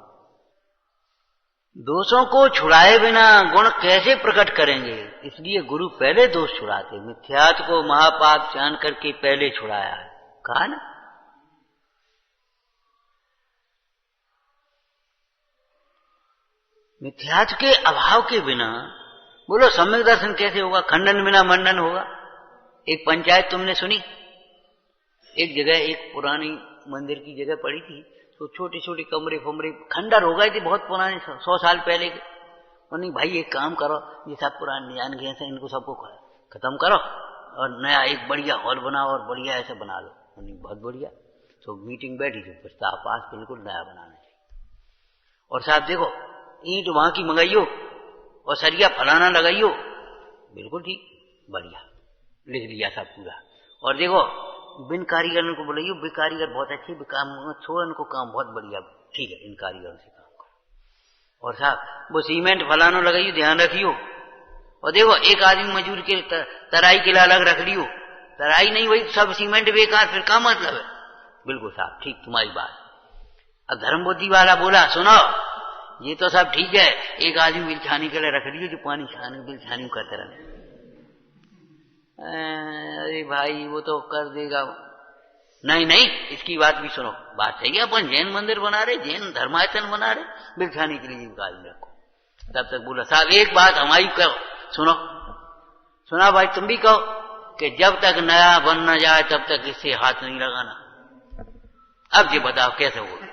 दोषों को छुड़ाए बिना गुण कैसे प्रकट करेंगे? इसलिए गुरु पहले दोष छुड़ाते। मिथ्यात्व को महापाप जान करके पहले छुड़ाया है, कहा ना। मिथ्यात्व के अभाव के बिना बोलो सम्यक दर्शन कैसे होगा? खंडन बिना मंडन होगा। एक पंचायत तुमने सुनी, एक जगह एक पुरानी मंदिर की जगह पड़ी थी, तो छोटे छोटे कमरे फमरे खंडर हो गए थे, बहुत पुराने 100 साल पहले के। नहीं भाई एक काम करो, ये सब पुराने जान गए हैं, इनको सबको खत्म करो और नया एक बढ़िया हॉल बनाओ और बढ़िया ऐसे बना लो। नहीं बहुत बढ़िया। तो मीटिंग बैठी थी, प्रस्ताव पास, बिल्कुल नया बनाना चाहिए। और साहब देखो ईंट वहां की मंगाइयो और सरिया फलाना लगाइयो, बिल्कुल ठीक, बढ़िया लिख लिया सब पूरा। और देखो बिन कारीगर को बुलाइयो, बे कारीगर बहुत अच्छे, काम छोड़ इनको, काम बहुत बढ़िया, ठीक है इन कारीगरों से काम करो। और साहब वो सीमेंट फलाना लगाइयो, ध्यान रखियो। और देखो एक आदमी मजदूर के तराई के लिए अलग रख लियो, तराई नहीं वही सब सीमेंट बेकार, फिर क्या मतलब है? बिल्कुल साहब ठीक तुम्हारी बात। अब धर्म बुद्धि वाला बोला सुनो ये तो सब ठीक है, एक आदमी बिलछानी के लिए रख लियो जो पानी छाने बिलछानी करते रहे। अरे भाई वो तो कर देगा। नहीं नहीं इसकी बात भी सुनो, बात सही है, अपन जैन मंदिर बना रहे, जैन धर्मायतन बना रहे, बिलछानी के लिए आदमी रखो। तब तक बोला साहब एक बात हमारी कहो, सुनो सुना भाई तुम भी कहो कि जब तक नया बन न जाए तब तक इससे हाथ नहीं लगाना। अब ये बताओ कैसे होगा?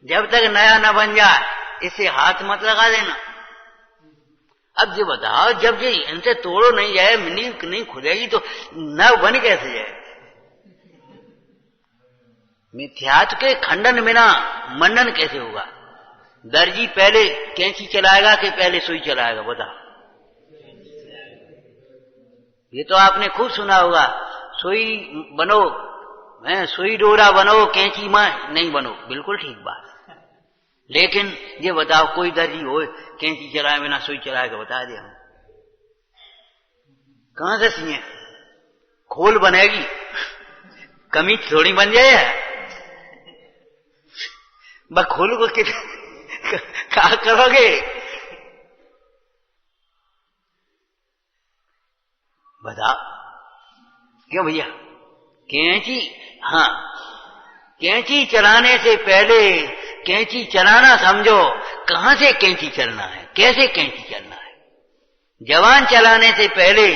जब तक नया न बन जाए इससे हाथ मत लगा देना। अब ये बताओ जब ये इनसे तोड़ो नहीं जाए, नींव नहीं खुलेगी तो न बन कैसे जाए? मिथ्यात्व के खंडन बिना मंडन कैसे होगा? दर्जी पहले कैंची चलाएगा कि पहले सुई चलाएगा? बताओ। ये तो आपने खूब सुना होगा, सुई बनो, सुई डोरा बनो, कैंची मां नहीं बनो। बिल्कुल ठीक बात। लेकिन ये बताओ कोई दर्जी हो कैंची चलाए बिना सुई चलाएगा? बता दे हम कहां से सिए? खोल बनेगी, कमीज थोड़ी बन जाए। बस खोल को क्या करोगे? बताओ क्यों भैया? कैंची, हाँ कैंची चलाने से पहले कैंची चलाना समझो, कहां से कैंची चलना है, कैसे कैंची चलना है। जवान चलाने से पहले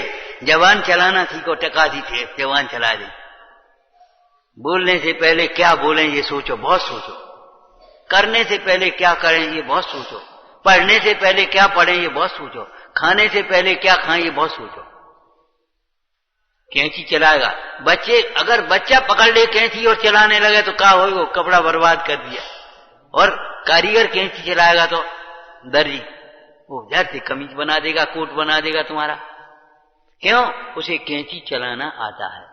जवान चलाना सीखो, टका दी थे जवान चला दे। बोलने से पहले क्या बोलें ये सोचो, बहुत सोचो। करने से पहले क्या करें ये बहुत सोचो। पढ़ने से पहले क्या पढ़ें ये बहुत सोचो। खाने से पहले क्या खाएं ये बहुत सोचो। कैंची चलाएगा बच्चे, अगर बच्चा पकड़ ले कैंची और चलाने लगे तो क्या होगा? कपड़ा बर्बाद कर दिया। और कारीगर कैंची चलाएगा तो दर्जी वो झट से कमीज बना देगा, कोट बना देगा तुम्हारा। क्यों? उसे कैंची चलाना आता है।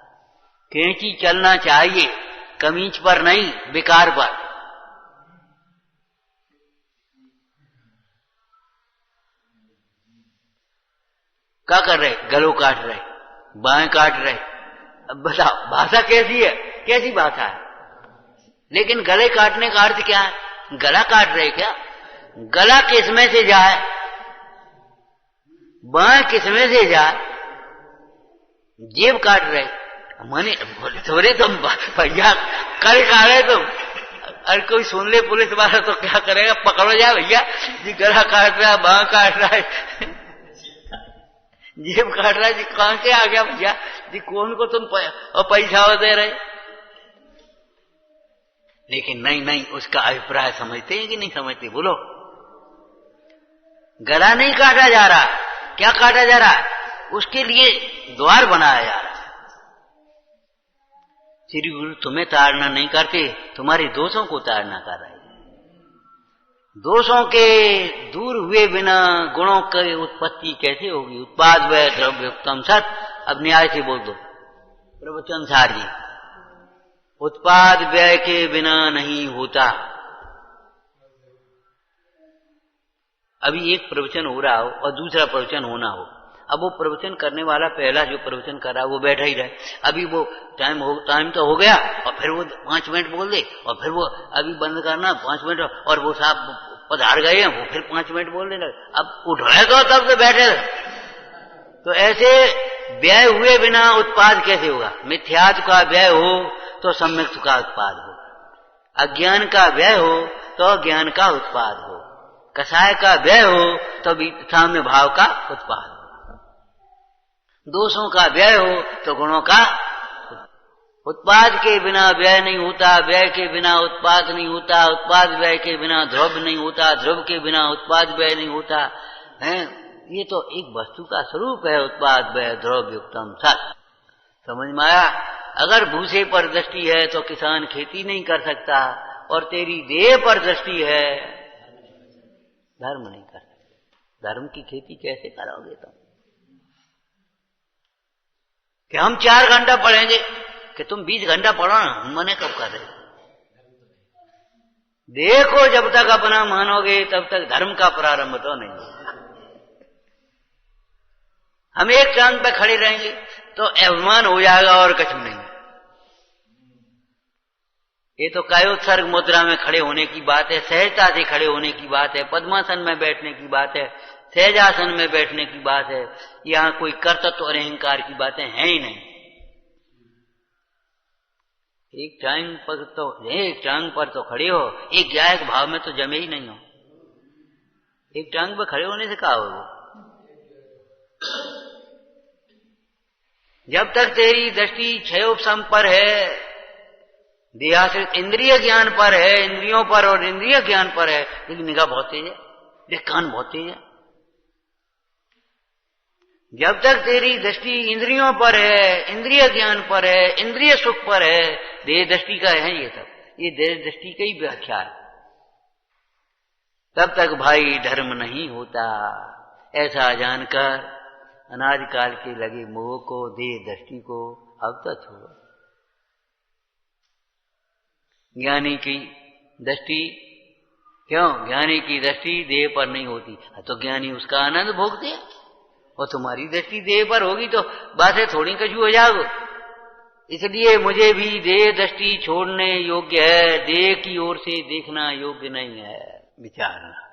कैंची चलना चाहिए कमीज पर नहीं, बेकार पर। क्या कर रहे? गलों काट रहे, बाएं काट रहे। अब बताओ भाषा कैसी है, कैसी भाषा है? लेकिन गले काटने का अर्थ क्या है? गला काट रहे क्या? गला किसमें से जाए, बाएं किसमें से जाए? जेब काट रहे माने थोड़े तुम भैया कल खा रहे तुम। अरे कोई सुन ले पुलिस वाला तो क्या करेगा? पकड़ो जाए भैया जी, गला काट रहा है, बाएं काट रहा है, जेब काट रहा है जी, कहां से आ गया भैया जी? कौन को तुम पैसा दे रहे? लेकिन नहीं नहीं उसका अभिप्राय समझते हैं कि नहीं समझते? बोलो। गला नहीं काटा जा रहा, क्या काटा जा रहा है? उसके लिए द्वार बनाया जा रहा है। श्री गुरु तुम्हें ताड़ना नहीं करते, तुम्हारे दोषों को ताड़ना कर रहे हैं। दोषों के दूर हुए बिना गुणों की उत्पत्ति कैसे होगी? उत्पाद व्यय द्रव्य उत्तम सत। अब न्याय से बोल दो प्रवचन सार जी। उत्पाद व्यय के बिना नहीं होता। अभी एक प्रवचन हो रहा हो और दूसरा प्रवचन होना हो, अब वो प्रवचन करने वाला पहला जो प्रवचन कर रहा है वो बैठा ही रहे, अभी वो टाइम तो हो गया और फिर वो 5 मिनट बोल दे और फिर वो अभी बंद करना 5 मिनट और वो साहब पधार गए हैं वो फिर 5 मिनट बोलने लगे, अब उठाएगा तब से बैठे रहे। तो ऐसे व्यय हुए बिना उत्पाद कैसे होगा? मिथ्यात्व का व्यय हो तो सम्यक्त्व का उत्पाद हो, अज्ञान का व्यय हो तो ज्ञान का उत्पाद हो, कषाय का व्यय हो तो साम्य भाव का उत्पाद हो, दोषों का व्यय हो तो गुणों का उत्पाद के बिना व्यय नहीं होता, व्यय के बिना उत्पाद नहीं होता, उत्पाद व्यय के बिना ध्रुव नहीं होता, ध्रुव के बिना उत्पाद व्यय नहीं होता है। ये तो एक वस्तु का स्वरूप है, उत्पाद व्यय ध्रुव युक्तम सत। समझ में आया? अगर भूसे पर दृष्टि है तो किसान खेती नहीं कर सकता, और तेरी देह पर दृष्टि है धर्म नहीं कर सकता। धर्म की खेती कैसे करोगे तुम? कि हम 4 घंटा पढ़ेंगे, कि तुम 20 घंटा पढ़ो ना, मने कब कर रहे? देखो जब तक अपना मानोगे तब तक धर्म का प्रारंभ तो नहीं। हम एक टांग पे खड़े रहेंगे तो अभिमान हो जाएगा और कुछ नहीं। ये तो कायोत्सर्ग मुद्रा में खड़े होने की बात है, सहजता से खड़े होने की बात है, पद्मासन में बैठने की बात है, सहजासन में बैठने की बात है। यहां कोई कर्तृत्व और अहंकार की बातें हैं ही नहीं। एक टांग पर तो खड़े हो, एक गायक भाव में तो जमे ही नहीं हो। एक टांग पर खड़े होने से क्या होगा? जब तक तेरी दृष्टि क्षयोपशम पर है, देहाश्रित इंद्रिय ज्ञान पर है, इंद्रियों पर और इंद्रिय ज्ञान पर है, लेकिन निगाह बहुत तेज है, देख कान बहुत तेज है। जब तक तेरी दृष्टि इंद्रियों पर है, इंद्रिय ज्ञान पर है, इंद्रिय सुख पर है, देह दृष्टि का है ये सब, ये देह दृष्टि का ही व्याख्या है, तब तक भाई धर्म नहीं होता। ऐसा जानकर अनादि काल के लगे मोह को, देह दृष्टि को अब तो छोड़ो। ज्ञानी की दृष्टि क्यों? ज्ञानी की दृष्टि देह पर नहीं होती, तो ज्ञानी उसका आनंद भोगते हैं, और तुम्हारी दृष्टि देह पर होगी तो बातें थोड़ी कछु हो जाओ। इसलिए मुझे भी देह दृष्टि छोड़ने योग्य है, देह की ओर से देखना योग्य नहीं है। विचारना।